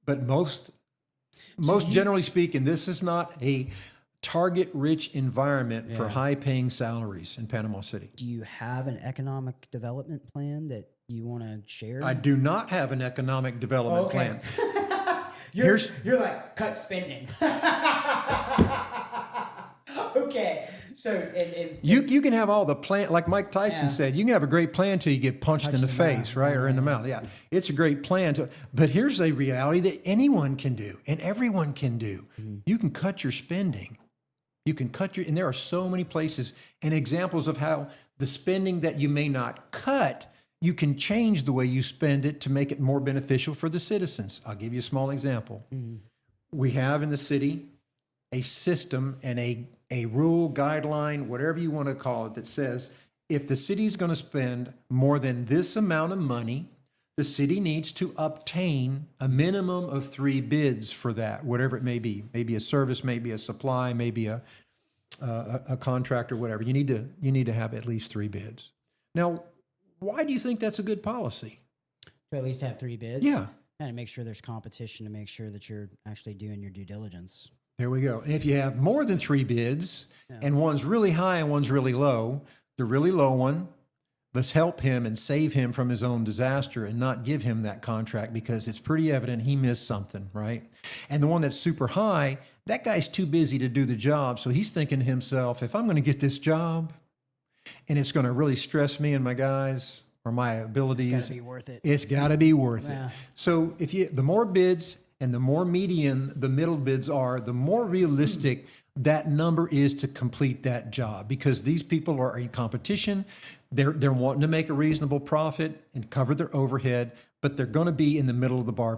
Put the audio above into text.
But most generally speaking, this is not a target-rich environment for high-paying salaries in Panama City. Do you have an economic development plan that you want to share? I do not have an economic development plan. You're like, cut spending. Okay. So, You can have all the plan, like Mike Tyson said, you can have a great plan till you get punched in the face, right? Or in the mouth. Yeah. It's a great plan. But here's a reality that anyone can do and everyone can do. You can cut your spending. You can cut and there are so many places and examples of how the spending that you may not cut, you can change the way you spend it to make it more beneficial for the citizens. I'll give you a small example. We have in the city a system and a rule, guideline, whatever you want to call it, that says if the city is going to spend more than this amount of money, the city needs to obtain a minimum of 3 bids for that, whatever it may be. Maybe a service, maybe a supply, maybe a contract or whatever. You need to have at least 3 bids. Now, why do you think that's a good policy? to at least have 3 bids. Yeah. And to make sure there's competition to make sure that you're actually doing your due diligence. There we go. And if you have more than 3 bids and one's really high and one's really low, the really low one, let's help him and save him from his own disaster and not give him that contract because it's pretty evident he missed something, right? And the one that's super high, that guy's too busy to do the job. So he's thinking to himself, if I'm going to get this job and it's going to really stress me and my guys or my abilities, It's got to be worth it. it's got to be worth Yeah. it. So the more bids and the more median the middle bids are, the more realistic that number is to complete that job because these people are in competition. They're wanting to make a reasonable profit and cover their overhead, but they're going to be in the middle of the bar